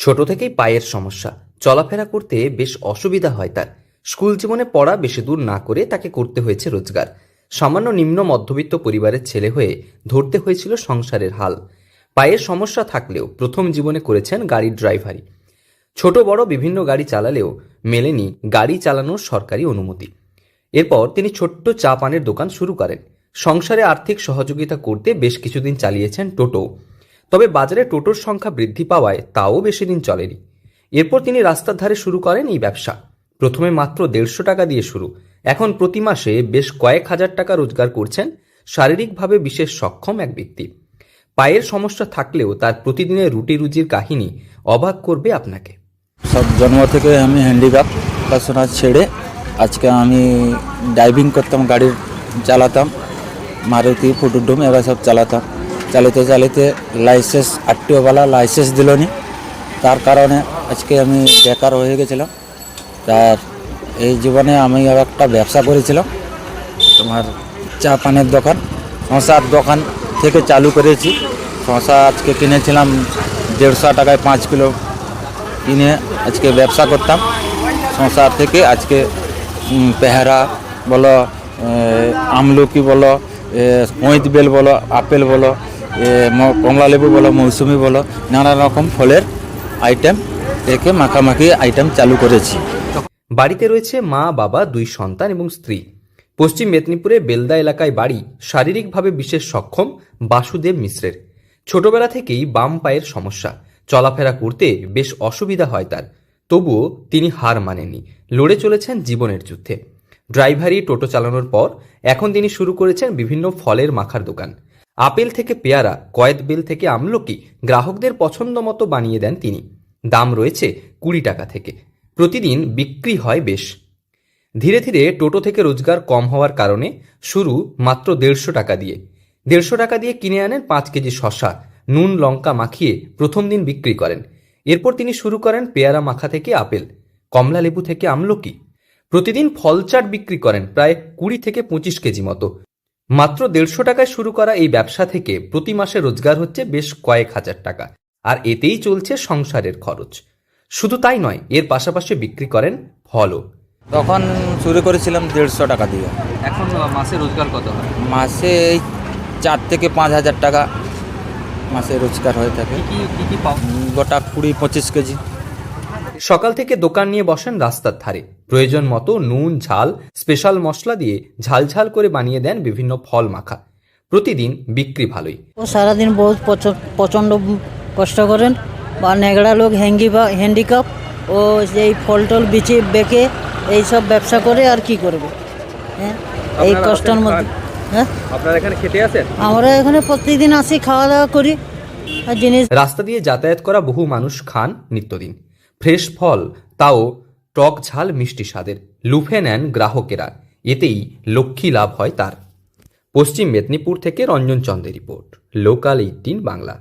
ছোট থেকেই পায়ের সমস্যা, চলাফেরা করতে বেশ অসুবিধা হয় তার। স্কুল জীবনে পড়া বেশি দূর না করে তাকে করতে হয়েছে রোজগার। সামান্য নিম্ন মধ্যবিত্ত পরিবারের ছেলে হয়ে ধরতে হয়েছিল সংসারের হাল। পায়ের সমস্যা থাকলেও প্রথম জীবনে করেছেন গাড়ির ড্রাইভারি। ছোট বড় বিভিন্ন গাড়ি চালালেও মেলেনি গাড়ি চালানোর সরকারি অনুমতি। এরপর তিনি ছোট্ট চা পানের দোকান শুরু করেন। সংসারে আর্থিক সহযোগিতা করতে বেশ কিছুদিন চালিয়েছেন টোটো। তবে বাজারে টোটোর সংখ্যা বৃদ্ধি পাওয়ায় তাও বেশি দিন চলেনি। এরপর তিনি রাস্তার ধারে শুরু করেন এই ব্যবসা। প্রথমে মাত্র 150 টাকা দিয়ে শুরু, এখন প্রতি মাসে বেশ কয়েক হাজার টাকা রোজগার করছেন শারীরিকভাবে বিশেষ সক্ষম এক ব্যক্তি। পায়ের সমস্যা থাকলেও তার প্রতিদিনের রুটি রুজির কাহিনী অবাক করবে আপনাকে। সব জন্ম থেকে আমি হ্যান্ডিক্যাপ পড়াশোনা ছেড়ে আজকে আমি ড্রাইভিং করতাম, গাড়ি চালাতাম, মারুতি ফুটুডুম এবার সব চালাতাম। চালিতে চালিতে লাইসেন্স আরটিওওয়ালা লাইসেন্স দিল নি, তার কারণে আজকে আমি বেকার হয়ে গেছিলাম। তার এই জীবনে আমি একটা ব্যবসা করেছিলাম, তোমার চা পানের দোকান, শশার দোকান থেকে চালু করেছি। শশা আজকে কিনেছিলাম 150 টাকায় 5 কিলো কিনে আজকে ব্যবসা করতাম। শশা থেকে আজকে পেয়ারা বলো, আমলকি বলো, কইত বেল বলো, আপেল বলো, কমলা লেবু বলো, মৌসুমি বলো, নানা রকম ফলের আইটেম থেকে মাখামাখি আইটেম চালু করেছি। বাড়িতে রয়েছে মা, বাবা, 2 সন্তান এবং স্ত্রী। পশ্চিম মেদিনীপুরে বেলদা এলাকায় বাড়ি শারীরিকভাবে বিশেষ সক্ষম বাসুদেব মিশ্রের। ছোটবেলা থেকেই বাম পায়ের সমস্যা, চলাফেরা করতে বেশ অসুবিধা হয় তার। তবুও তিনি হার মানেননি, লড়ে চলেছেন জীবনের যুদ্ধে। ড্রাইভারি, টোটো চালানোর পর এখন তিনি শুরু করেছেন বিভিন্ন ফলের মাখার দোকান। আপেল থেকে পেয়ারা, কয়েত বেল থেকে আমলকি গ্রাহকদের পছন্দ মতো বানিয়ে দেন তিনি। দাম রয়েছে 20 টাকা থেকে। প্রতিদিন বিক্রি হয় বেশ। ধীরে ধীরে টোটো থেকে রোজগার কম হওয়ার কারণে শুরু মাত্র 150 টাকা দিয়ে। 150 টাকা দিয়ে কিনে আনেন 5 কেজি শশা, নুন লঙ্কা মাখিয়ে প্রথম দিন বিক্রি করেন। এরপর তিনি শুরু করেন পেয়ারা মাখা থেকে আপেল, কমলা লেবু থেকে আমলকি। প্রতিদিন ফল চাট বিক্রি করেন প্রায় 20 থেকে 25 কেজি মতো। মাত্র 150 টাকায় শুরু করা এই ব্যবসা থেকে প্রতি মাসে রোজগার হচ্ছে বেশ কয়েক হাজার টাকা, আর এতেই চলছে সংসারের খরচ। শুধু তাই নয়, এর পাশাপাশি বিক্রি করেন ফলও। তখন শুরু করেছিলাম 150 টাকা দিয়ে। এখন মাসে রোজগার কত হয়? মাসে এই 4 থেকে 5 হাজার টাকা মাসে রোজগার হয়ে থাকে। কি পাও? গোটা 20-25 কেজি। সকাল থেকে দোকান নিয়ে বসেন রাস্তার ধারে। প্রয়োজন মতো নুন, ঝাল, স্পেশাল মশলা দিয়ে ঝালঝাল করে বানিয়ে দেন বিভিন্ন ফল মাখা। প্রতিদিন বিক্রি ভালোই। ও সারাদিন বহুত প্রচণ্ড কষ্ট করেন, বা নেগড়া লোক হ্যান্ডিক্যাপ ও এই ফল টল বেঁকে এইসব ব্যবসা করে আর কি করবে। হ্যাঁ, এই কষ্টের মধ্যে। হ্যাঁ, আপনারা এখানে খেতে আসেন? আমরা এখানে প্রতিদিন আসি, খাওয়া দাওয়া করি আর জিনিস। রাস্তা দিয়ে যাতায়াত করা বহু মানুষ খান নিত্যদিন ফ্রেশ ফল, তাও টক ঝাল মিষ্টি স্বাদের। লুফে নেন গ্রাহকেরা, এতেই লক্ষ্মী লাভ হয় তার। পশ্চিম মেদিনীপুর থেকে রঞ্জন চন্দ্রের রিপোর্ট, লোকাল 18 বাংলা।